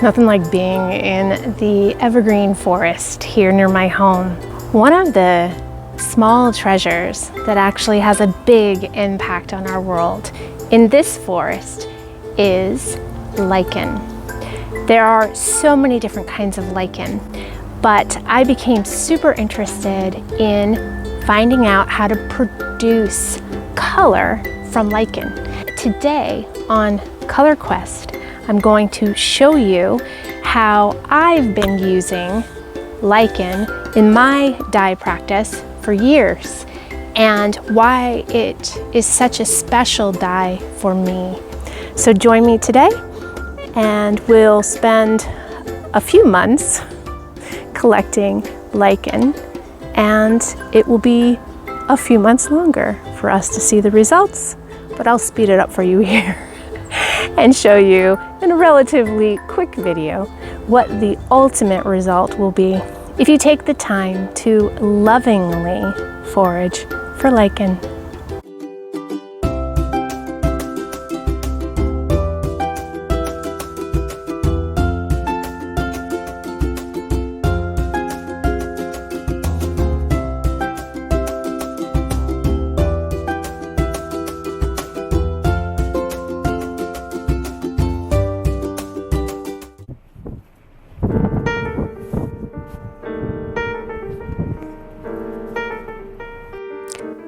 Nothing like being in the evergreen forest here near my home. One of the small treasures that actually has a big impact on our world in this forest is lichen. There are so many different kinds of lichen, but I became super interested in finding out how to produce color from lichen. Today on Color Quest, I'm going to show you how I've been using lichen in my dye practice for years and why it is such a special dye for me. So join me today and we'll spend a few months collecting lichen, and it will be a few months longer for us to see the results, but I'll speed it up for you here and show you in a relatively quick video what the ultimate result will be if you take the time to lovingly forage for lichen.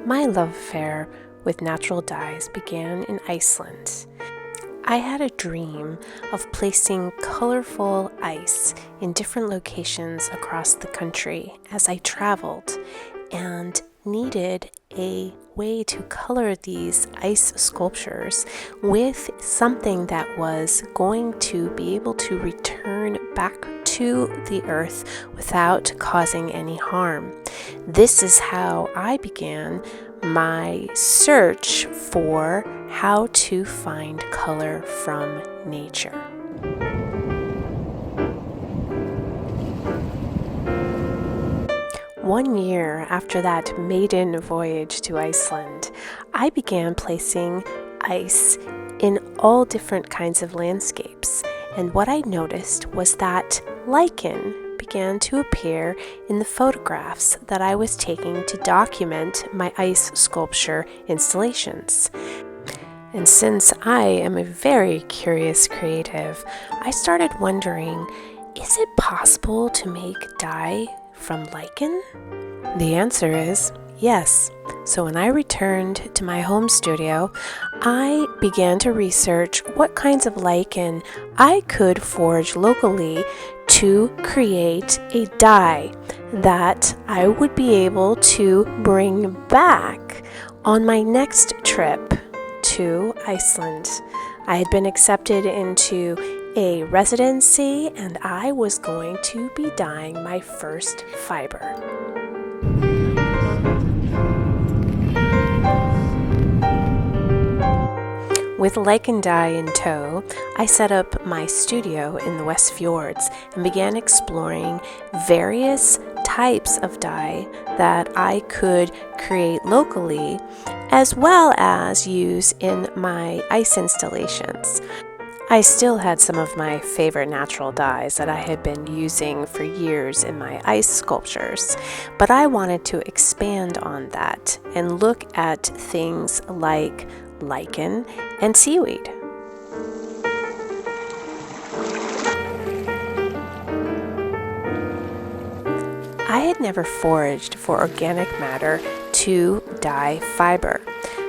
My love affair with natural dyes began in Iceland. I had a dream of placing colorful ice in different locations across the country as I traveled, and needed a way to color these ice sculptures with something that was going to be able to return back to the earth without causing any harm. This is how I began my search for how to find color from nature. One year after that maiden voyage to Iceland, I began placing ice in all different kinds of landscapes, and what I noticed was that lichen began to appear in the photographs that I was taking to document my ice sculpture installations. And since I am a very curious creative, I started wondering, is it possible to make dye from lichen? The answer is yes. So when I returned to my home studio, I began to research what kinds of lichen I could forage locally to create a dye that I would be able to bring back on my next trip to Iceland. I had been accepted into a residency and I was going to be dyeing my first fiber. With lichen dye in tow, I set up my studio in the West Fjords and began exploring various types of dye that I could create locally, as well as use in my ice installations. I still had some of my favorite natural dyes that I had been using for years in my ice sculptures, but I wanted to expand on that and look at things like lichen and seaweed. I had never foraged for organic matter to dye fiber.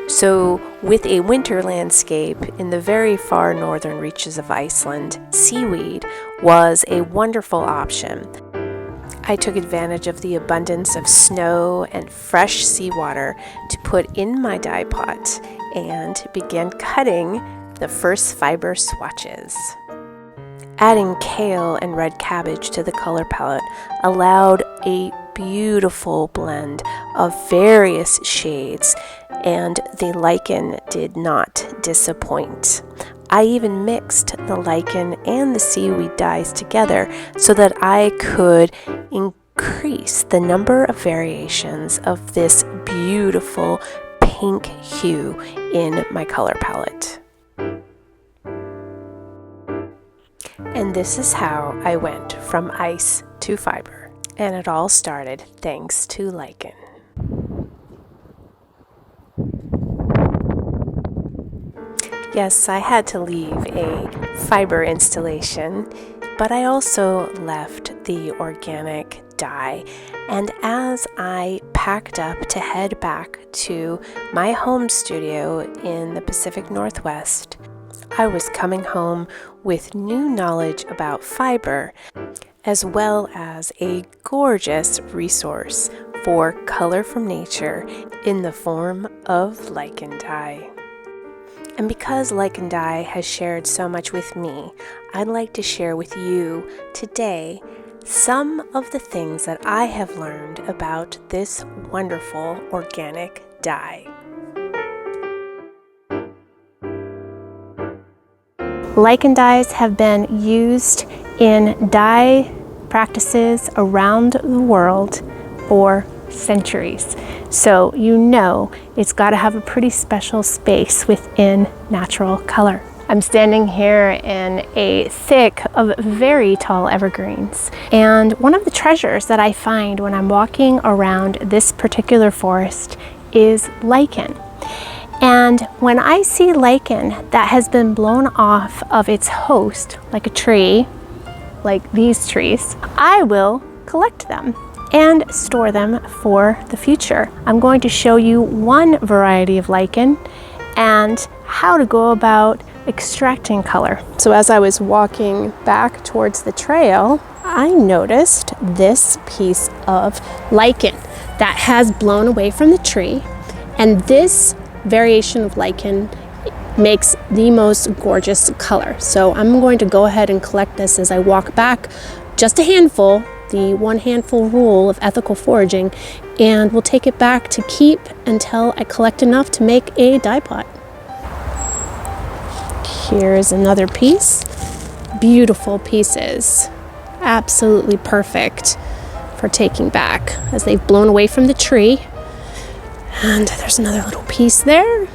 So with a winter landscape in the very far northern reaches of Iceland, seaweed was a wonderful option. I took advantage of the abundance of snow and fresh seawater to put in my dye pot and began cutting the first fiber swatches. Adding kale and red cabbage to the color palette allowed a beautiful blend of various shades, and the lichen did not disappoint. I even mixed the lichen and the seaweed dyes together so that I could increase the number of variations of this beautiful pink hue in my color palette. And this is how I went from ice to fiber. And it all started thanks to lichen. Yes, I had to leave a fiber installation, but I also left the organic dye. And as I packed up to head back to my home studio in the Pacific Northwest, I was coming home with new knowledge about fiber, as well as a gorgeous resource for color from nature in the form of lichen dye. And because lichen dye has shared so much with me, I'd like to share with you today some of the things that I have learned about this wonderful organic dye. Lichen dyes have been used in dye practices around the world for centuries. So you know it's got to have a pretty special space within natural color. I'm standing here in a thick of very tall evergreens, and one of the treasures that I find when I'm walking around this particular forest is lichen. And when I see lichen that has been blown off of its host, like a tree, like these trees, I will collect them and store them for the future. I'm going to show you one variety of lichen and how to go about extracting color. So as I was walking back towards the trail, I noticed this piece of lichen that has blown away from the tree, and this variation of lichen makes the most gorgeous color. So I'm going to go ahead and collect this as I walk back, just a handful, the one handful rule of ethical foraging, and we'll take it back to keep until I collect enough to make a dye pot. Here's another piece. Beautiful pieces. Absolutely perfect for taking back as they've blown away from the tree. And there's another little piece there.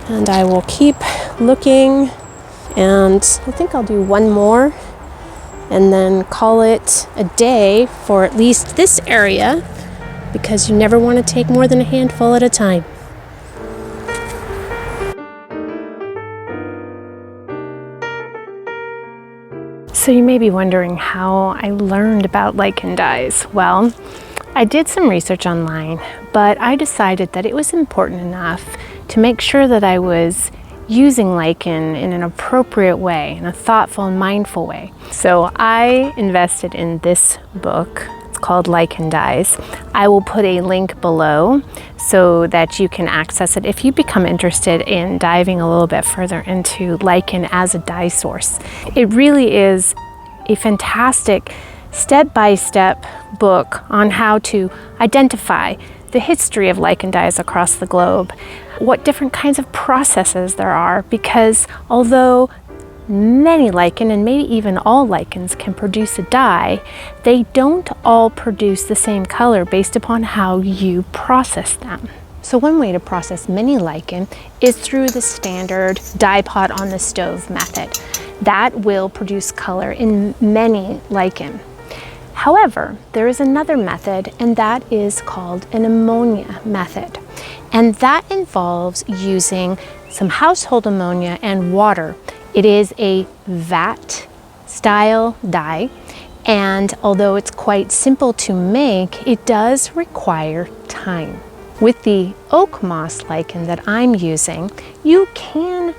And I will keep looking, and I think I'll do one more and then call it a day for at least this area, because you never want to take more than a handful at a time. So you may be wondering how I learned about lichen dyes. Well, I did some research online, but I decided that it was important enough to make sure that I was using lichen in an appropriate way, in a thoughtful and mindful way. So I invested in this book. It's called Lichen Dyes. I will put a link below so that you can access it if you become interested in diving a little bit further into lichen as a dye source. It really is a fantastic step-by-step book on how to identify the history of lichen dyes across the globe, what different kinds of processes there are, because although many lichen, and maybe even all lichens, can produce a dye, they don't all produce the same color based upon how you process them. So one way to process many lichen is through the standard dye pot on the stove method. That will produce color in many lichen. However, there is another method, and that is called an ammonia method. And that involves using some household ammonia and water. It is a vat style dye, and although it's quite simple to make, it does require time. With the Oakmoss lichen that I'm using, you can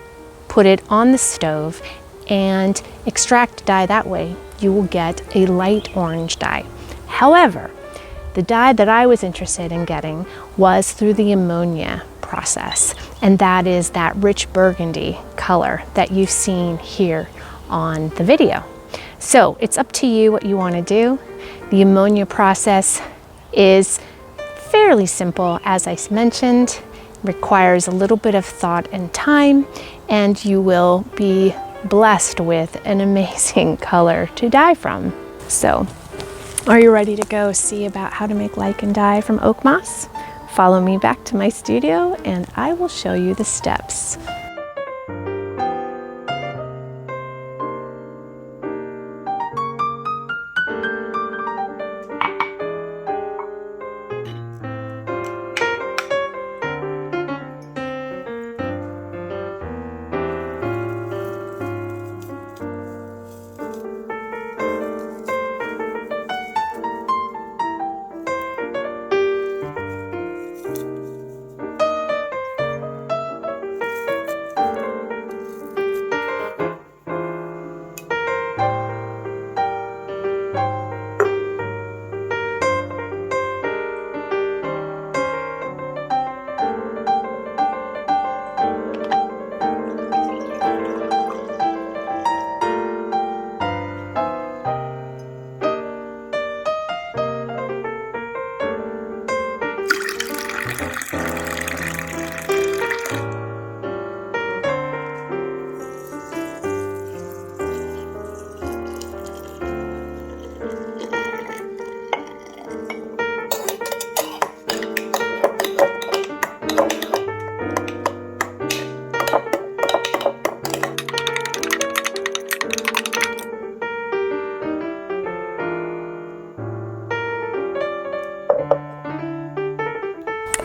put it on the stove and extract dye that way. You will get a light orange dye. However, the dye that I was interested in getting was through the ammonia process, and that is that rich burgundy color that you've seen here on the video. So it's up to you what you want to do. The ammonia process is fairly simple, as I mentioned, requires a little bit of thought and time, and you will be blessed with an amazing color to dye from. So, are you ready to go see about how to make lichen dye from Oakmoss? Follow me back to my studio and I will show you the steps.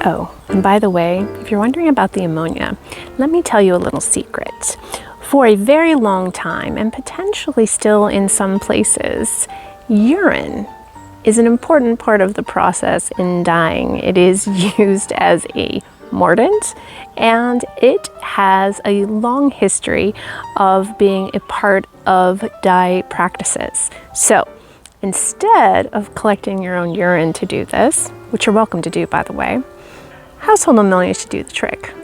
Oh, and by the way, if you're wondering about the ammonia, let me tell you a little secret. For a very long time, and potentially still in some places, urine is an important part of the process in dyeing. It is used as a mordant, and it has a long history of being a part of dye practices. So instead of collecting your own urine to do this, which you're welcome to do, by the way, household ammonia should do the trick.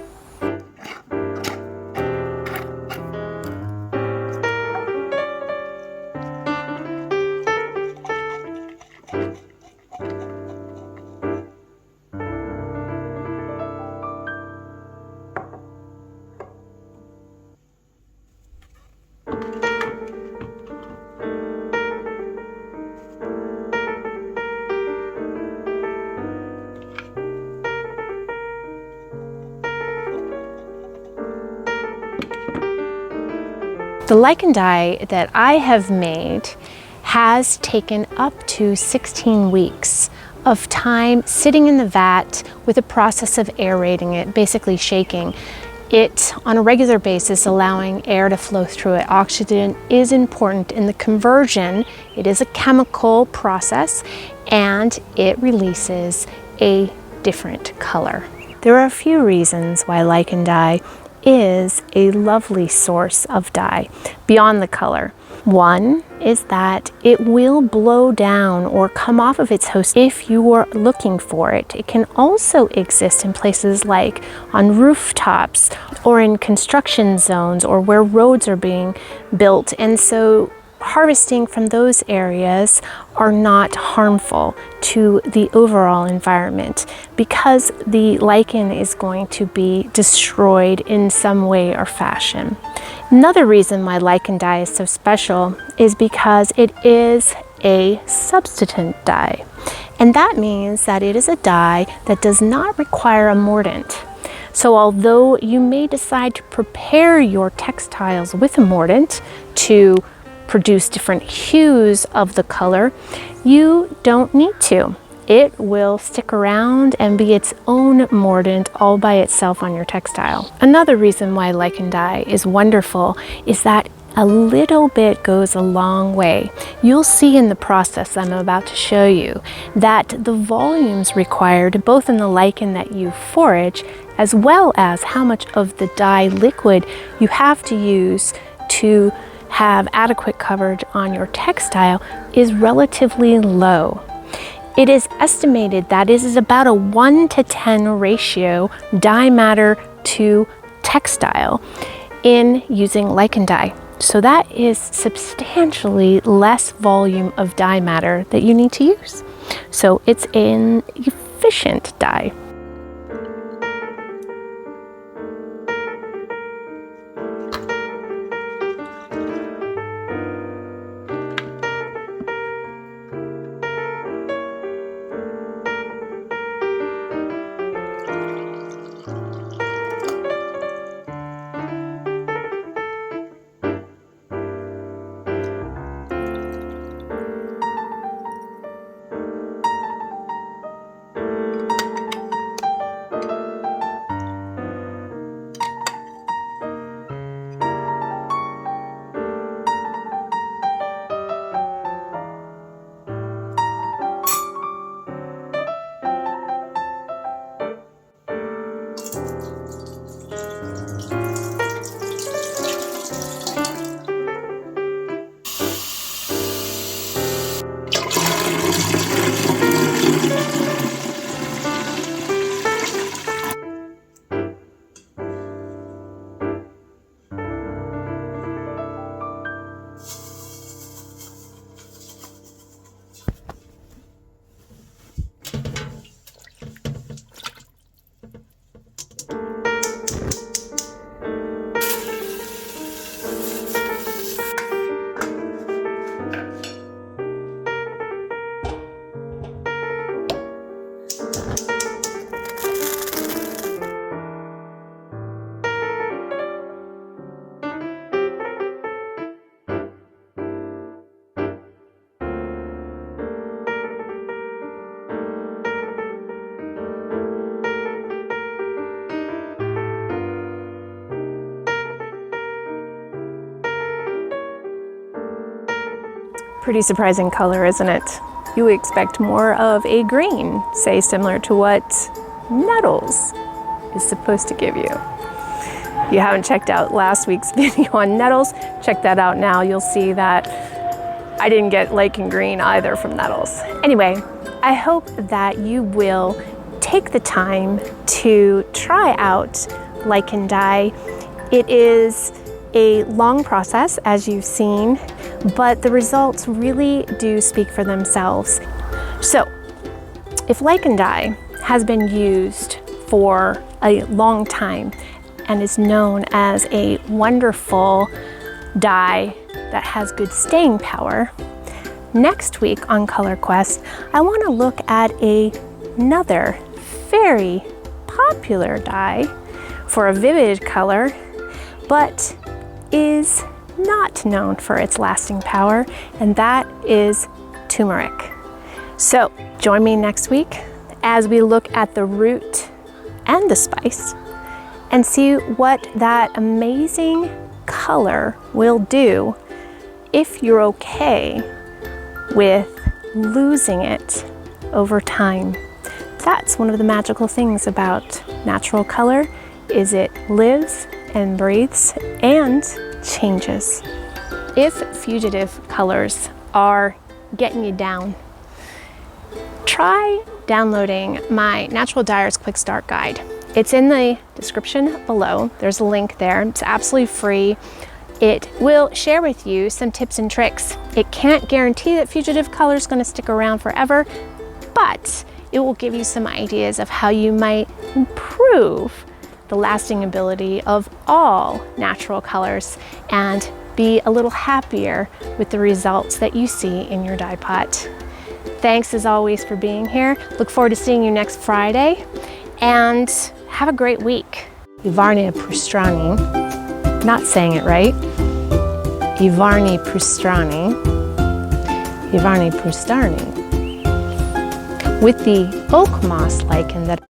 The lichen dye that I have made has taken up to 16 weeks of time sitting in the vat with a process of aerating it, basically shaking it on a regular basis, allowing air to flow through it. Oxygen is important in the conversion. It is a chemical process and it releases a different color. There are a few reasons why lichen dye is a lovely source of dye beyond the color. One is that it will blow down or come off of its host if you are looking for it. It can also exist in places like on rooftops or in construction zones or where roads are being built, and so harvesting from those areas are not harmful to the overall environment because the lichen is going to be destroyed in some way or fashion. Another reason why lichen dye is so special is because it is a substituent dye, and that means that it is a dye that does not require a mordant. So although you may decide to prepare your textiles with a mordant to produce different hues of the color, you don't need to. It will stick around and be its own mordant all by itself on your textile. Another reason why lichen dye is wonderful is that a little bit goes a long way. You'll see in the process I'm about to show you that the volumes required both in the lichen that you forage as well as how much of the dye liquid you have to use to have adequate coverage on your textile is relatively low. It is estimated that it is about a 1:10 ratio dye matter to textile in using lichen dye. So that is substantially less volume of dye matter that you need to use. So it's an efficient dye. Pretty surprising color, isn't it? You would expect more of a green, say similar to what nettles is supposed to give you. If you haven't checked out last week's video on nettles, check that out now. You'll see that I didn't get lichen green either from nettles. Anyway, I hope that you will take the time to try out Lichen Dye. It is a long process, as you've seen, but the results really do speak for themselves. So, if Lichen Dye has been used for a long time and is known as a wonderful dye that has good staying power, next week on Color Quest, I want to look at another very popular dye for a vivid color, but is not known for its lasting power, and that is turmeric. So join me next week as we look at the root and the spice and see what that amazing color will do if you're okay with losing it over time. That's one of the magical things about natural color, is it lives and breathes and changes. If fugitive colors are getting you down, try downloading my Natural Dyer's Quick Start Guide. It's in the description below. There's a link there. It's absolutely free. It will share with you some tips and tricks. It can't guarantee that fugitive color is going to stick around forever, but it will give you some ideas of how you might improve the lasting ability of all natural colors and be a little happier with the results that you see in your dye pot. Thanks as always for being here. Look forward to seeing you next Friday, and have a great week. Ivarni Prustrani, not saying it right. Ivarni Prustrani. With the Oakmoss lichen that